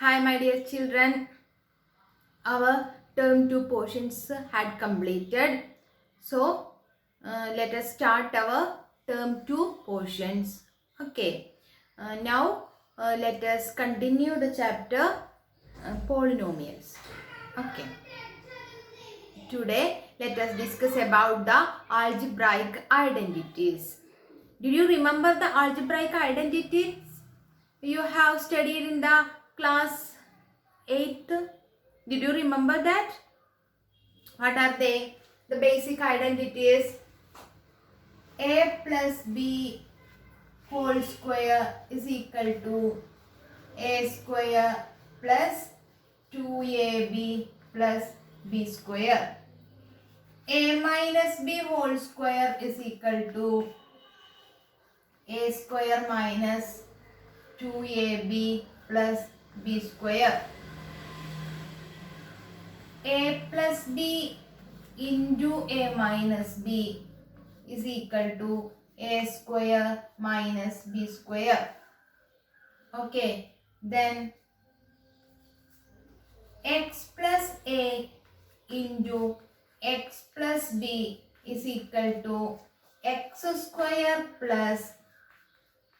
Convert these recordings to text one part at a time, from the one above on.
Hi, my dear children. Our term 2 portions had completed. So, let us start our term 2 portions. Okay. Now, let us continue the chapter polynomials. Okay. Today, let us discuss about the algebraic identities. Did you remember the algebraic identities you have studied in the class 8th? Did you remember that? What are they? The basic identities: a plus b whole square is equal to a square plus 2ab plus b square. A minus b whole square is equal to a square minus 2ab plus b square. A plus b into a minus b is equal to a square minus b square. Okay, then x plus a into x plus b is equal to x square plus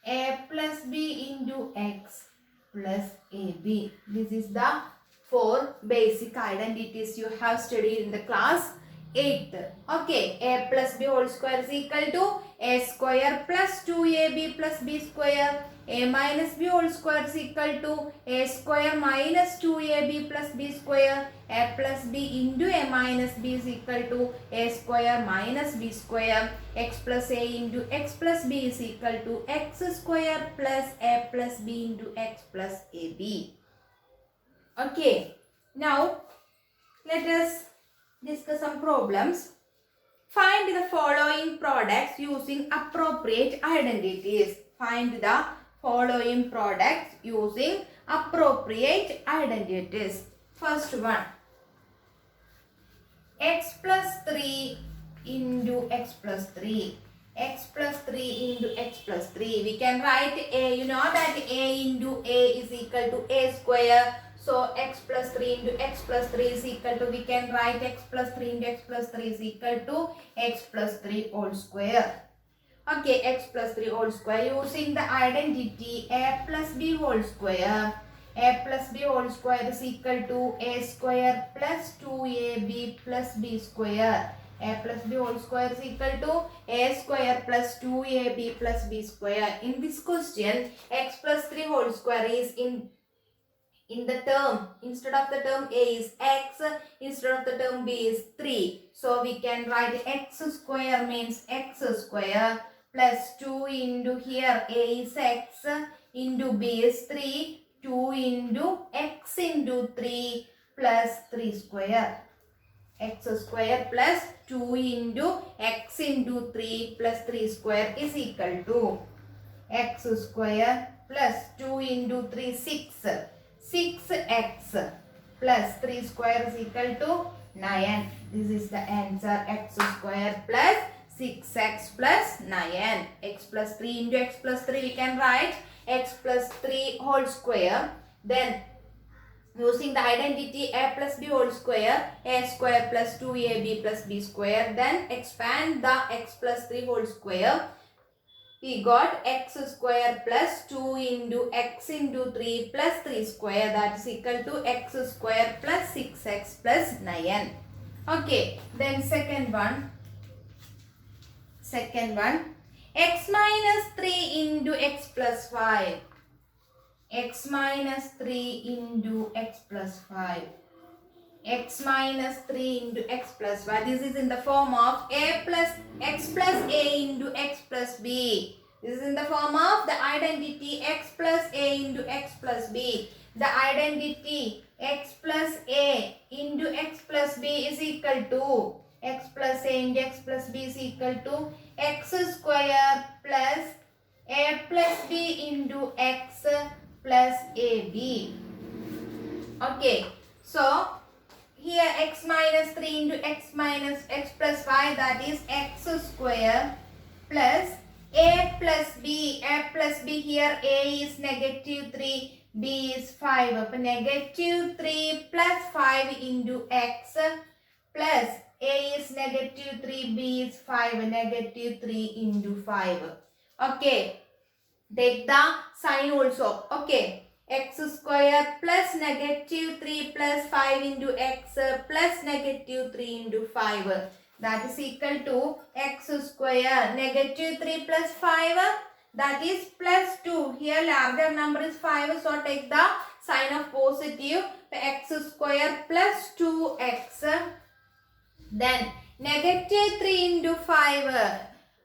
a plus b into x plus ab. This is the four basic identities you have studied in the class 8th. Okay, a plus b whole square is equal to a square plus 2ab plus b square. A minus b whole square is equal to a square minus 2ab plus b square. A plus b into a minus b is equal to a square minus b square. X plus a into x plus b is equal to x square plus a plus b into x plus ab. Okay, now let us discuss some problems. Find the following products using appropriate identities. Find the following products using appropriate identities. First one, x plus 3 into x plus 3. X plus 3 into x plus 3. We can write a, you know that a into a is equal to a square. So x plus 3 into x plus 3 is equal to, we can write x plus 3 into x plus 3 is equal to x plus 3 whole square. Okay, x plus 3 whole square using the identity a plus b whole square. A plus b whole square is equal to a square plus 2ab plus b square. A plus b whole square is equal to a square plus 2ab plus b square. In this question, x plus 3 whole square is in the term, instead of the term a is x, instead of the term b is 3. So we can write x square means x square plus 2 into here a is x into b is 3. 2 into x into 3 plus 3 square. X square plus 2 into x into 3 plus 3 square is equal to x square plus 2 into 3 6. 6x plus 3 square is equal to 9. This is the answer, x square plus 6x plus 9. X plus 3 into x plus 3 we can write x plus 3 whole square. Then using the identity a plus b whole square, a square plus 2ab plus b square. Then expand the x plus 3 whole square. We got x square plus 2 into x into 3 plus 3 square, that is equal to x square plus 6x plus 9. Okay, then second one, x minus 3 into x plus 5. X minus 3 into x plus 5. X minus 3 into x plus 5. This is in the form of a plus x plus a into x plus b. This is in the form of the identity x plus a into x plus b. The identity x plus a into x plus b is equal to x plus a into x plus b is equal to x square plus a plus b into x plus ab. Okay, so here x minus 3 into x minus x plus 5, that is x square plus A plus B here A is negative 3, B is 5. So negative 3 plus 5 into X plus A is negative 3, B is 5, negative 3 into 5. Okay, take the sign also. Okay, x square plus negative 3 plus 5 into x plus negative 3 into 5. That is equal to x square negative 3 plus 5, that is plus 2. Here larger number is 5, so take the sign of positive. X square plus 2x, then negative 3 into 5.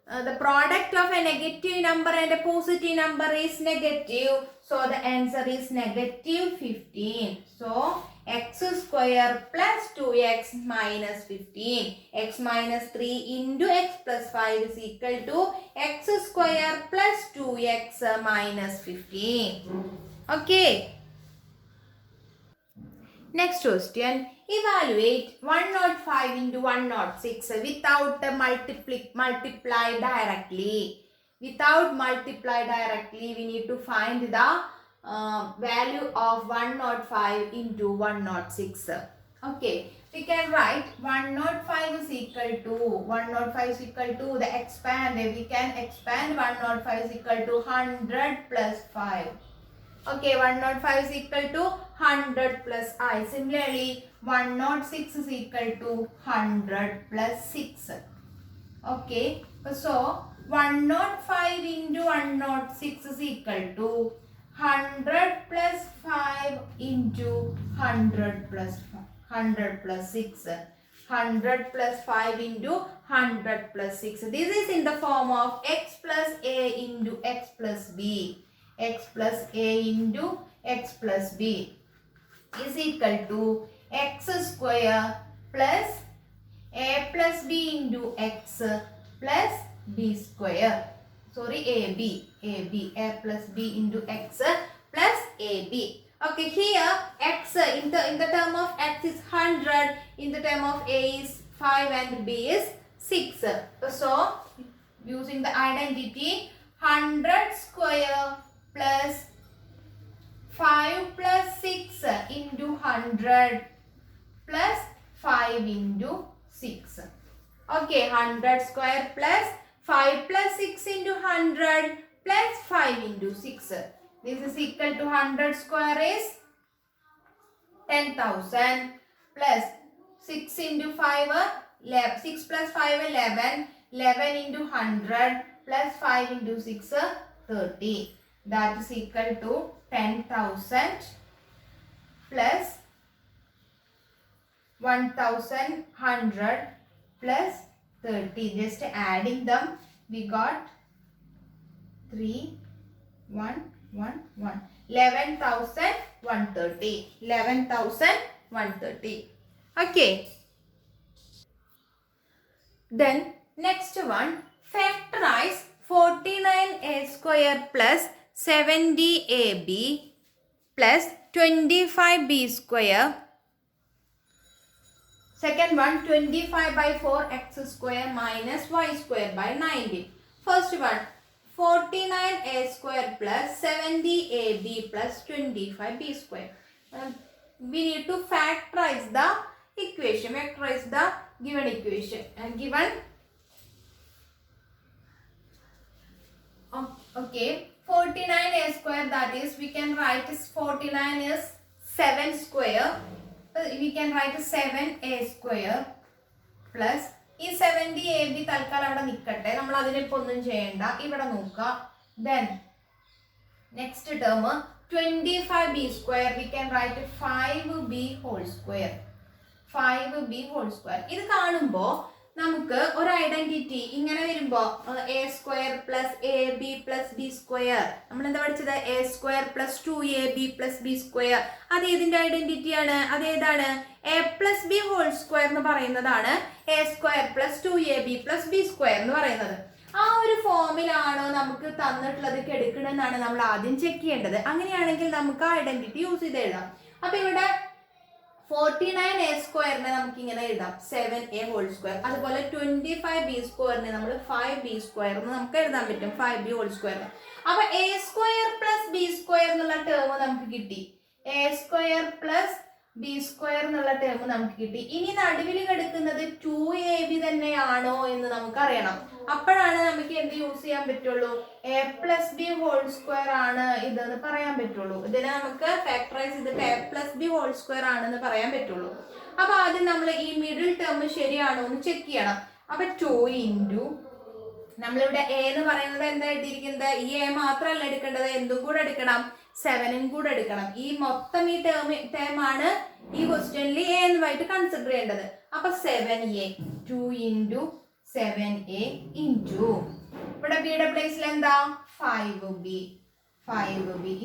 The product of a negative number and a positive number is negative. So the answer is negative 15. So x square plus 2x minus 15. X minus 3 into x plus 5 is equal to x square plus 2x minus 15. Okay. Next question. Evaluate 105 into 106 without multiply directly. Without multiply directly, we need to find the value of 105 into 106. Okay, we can write 105 is equal to the expand. We can expand 105 is equal to 100 plus 5. Okay, 105 is equal to 100 plus I. Similarly, 106 is equal to 100 plus 6. Okay, so 105 into 106 is equal to 100 plus 5 into 100 plus 6. 100 plus 5 into 100 plus 6. This is in the form of x plus a into x plus b. X plus a into x plus b is equal to x square plus a plus b into x plus b square. Sorry, a plus b into x plus ab. Okay, here x in the term of x is 100, in the term of a is 5 and b is 6. So using the identity, 100 square plus 5 plus 6 into 100 plus 5 into 6. Okay, 100 square plus 5 plus 6 into 100 plus 5 into 6. This is equal to 100 square is 10,000 plus 6 into 5, 6 plus 5 11, 11 into 100 plus 5 into 6 30. That is equal to 10,000 plus 1,100 plus 30. Just adding them, we got 3, 1, 1, 1. 11,130. 11,130. Okay. Then next one, factorize 49a square plus 70ab plus 25b square. Second one, 25 by 4 x square minus y square by 90. First one, 49a square plus 70ab plus 25b square. We need to factorize the equation, factorize the given equation. Given, okay, 49a square, that is, we can write as 49 is 7 square. We can write 7a square plus ഈ 70ab തൽക്കാലം അവിടെ നിൽക്കട്ടെ, നമ്മൾ അതിനിപ്പോൾ ഒന്നും ചെയ്യേണ്ട, ഇവിടെ നോക്കുക. Then next term 25b square, we can write 5b whole square. 5b whole square. ഇത് കാണുമ്പോൾ നമുക്ക് ഒരു ഐഡന്റിറ്റി ഇങ്ങനെ വരുമ്പോൾ a square plus a b plus b square, നമ്മൾ എന്താ പഠിച്ചത്, a square plus 2ab plus b square, അത് ഏതിന്റെ ഐഡന്റിറ്റിയാണ്, അതേതാണ്, a plus b whole square എന്ന് പറയുന്നതാണ് a square plus 2ab plus b square എന്ന് പറയുന്നത്. ആ ഒരു ഫോമിലാണോ നമുക്ക് തന്നിട്ടുള്ളത് എടുക്കണമെന്നാണ് നമ്മൾ ആദ്യം ചെക്ക് ചെയ്യേണ്ടത്. അങ്ങനെയാണെങ്കിൽ നമുക്ക് ഐഡന്റിറ്റി യൂസ് ചെയ്ത് എഴുതാം. അപ്പൊ ഇവിടെ 49 a സ്ക്വയറിനെ നമുക്ക് ഇങ്ങനെ എഴുതാം 7a ഹോൾ സ്ക്വയർ. അതുപോലെ 25b സ്ക്വയറിനെ നമ്മൾ 5b സ്ക്വയർ എന്ന് നമുക്ക് എഴുതാൻ പറ്റും 5b ഹോൾ സ്ക്വയർ. അപ്പൊ a square plus b square എന്നുള്ള ടേം നമുക്ക് കിട്ടി. a square plus b square എന്നുള്ള ടേം നമുക്ക് കിട്ടി. ഇനി നടുവിൽ കിടക്കുന്നത് 2ab തന്നെയാണോ എന്ന് നമുക്ക് അറിയണം. അപ്പോഴാണ് നമുക്ക് എന്ത് യൂസ് ചെയ്യാൻ പറ്റുള്ളൂ, a plus b whole square ആണ് ഇതെന്ന് പറയാൻ പറ്റുള്ളൂ. ഇതിനെ നമുക്ക് ഫാക്ടറൈസ് ചെയ്തിട്ട് a plus b whole square ആണെന്ന് പറയാൻ പറ്റുള്ളൂ. അപ്പൊ ആദ്യം നമ്മൾ ഈ മിഡിൽ ടേം ശരിയാണോ എന്ന് ചെക്ക് ചെയ്യണം. അപ്പൊ 2 ഇൻറ്റു നമ്മളിവിടെ a എന്ന് പറയുന്നത് എന്താ എഴുതിയിരിക്കുന്നത്, ഈ a മാത്രമല്ല എടുക്കേണ്ടത്, എന്തും കൂടെ എടുക്കണം, 7ഉം കൂടെ എടുക്കണം. ഈ മൊത്തം ഈ ടേം ആണ് ഈ ക്വസ്റ്റ്യനിൽ a എന്നുമായിട്ട് കൺസിഡർ ചെയ്യേണ്ടത്. അപ്പൊ 7a 2 ഇൻറ്റു 7a ഇൻറ്റു ഇവിടെ ബിയുടെ പ്ലേസിൽ എന്താ 5b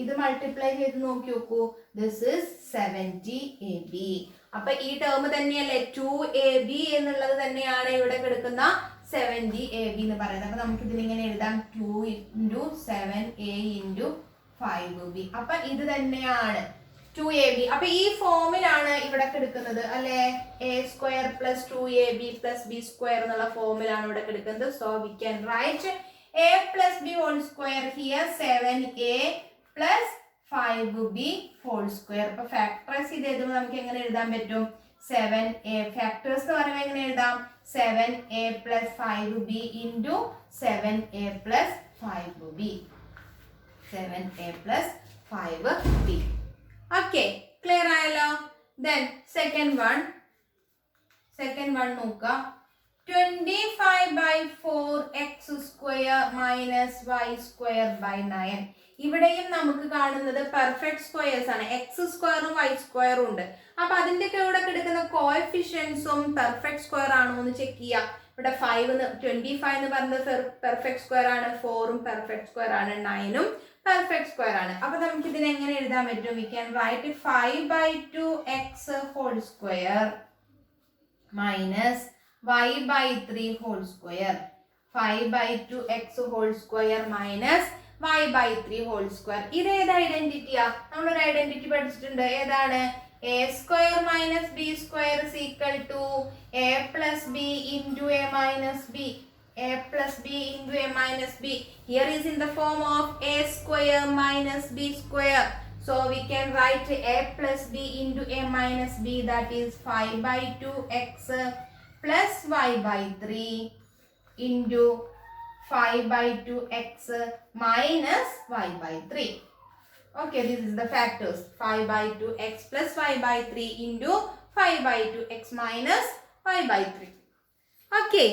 ഇത് മൾട്ടിപ്ലൈ ചെയ്ത് നോക്കി നോക്കൂ. This is 70ab. അപ്പൊ ഈ ടേം തന്നെയല്ലേ 2ab എന്നുള്ളത് തന്നെയാണ് ഇവിടെ കിടക്കുന്ന 70ab എന്ന് പറയുന്നത്. അപ്പൊ നമുക്ക് ഇതിലിങ്ങനെ എഴുതാം 2 ഇൻറ്റു 7a ഇൻറ്റു 5b. അപ്പൊ ഇത് തന്നെയാണ് 2ab. അപ്പൊ ഈ ഫോമിലാണ് ഇവിടെ കിടക്കുന്നത് അല്ലെ, a square plus 2ab plus b square എന്നുള്ള ഫോമിലാണ് ഇവിടെ കിടക്കുന്നത്. So we can write a plus b whole square here 7a plus 5b whole square. അപ്പൊ ഫാക്ടറൈസ് ചെയ്ത് എഴുതുമ്പോൾ നമുക്ക് എങ്ങനെ എഴുതാൻ പറ്റും, 7a ഫാക്ടേഴ്സ് എന്ന് പറയുമ്പോൾ എങ്ങനെ എഴുതാം, 7a plus 5b into 7a plus 5b 7a plus 5b. Okay, clear ആയല്ലോ. ദെൻ സെക്കൻഡ് വൺ നോക്കാം. 25/4 x square minus y square by 9. ഇവിടെയും നമുക്ക് കാണുന്നത് പെർഫെക്റ്റ് സ്ക്വയേഴ്സ് ആണ്. എക്സ് സ്ക്വയറും വൈ സ്ക്വയറും ഉണ്ട്. അപ്പൊ അതിന്റെ കൂടെ കിടക്കുന്ന കോഎഫിഷ്യൻസും പെർഫെക്റ്റ് സ്ക്വയർ ആണോ എന്ന് ചെക്ക് ചെയ്യാം. ഇവിടെ 25 എന്ന് പറയുന്നത് പെർഫെക്റ്റ് സ്ക്വയർ ആണ്, 4ഉം പെർഫെക്റ്റ് സ്ക്വയർ ആണ്, 9ഉം പെർഫെക്റ്റ് സ്ക്വയർ ആണ്. അപ്പൊ നമുക്ക് ഇതിനെ എങ്ങനെ എഴുതാൻ പറ്റും, we can write 5/2 x whole square minus y by 3 whole square. 5/2 x whole square minus y by 3 whole square. ഇത് ഏത് ഐഡന്റിറ്റിയാ, നമ്മളൊരു ഐഡന്റിറ്റി പഠിച്ചിട്ടുണ്ട്. ഏതാണ്, a square minus b square is equal to a plus b into a minus b. a plus b into a minus b here is in the form of a square minus b square. So we can write a plus b into a minus b, that is 5/2 x plus y by 3 into 5/2 x minus y by 3. Okay, this is the factors. 5/2 x plus y by 3 into 5/2 x minus y by 3. Okay.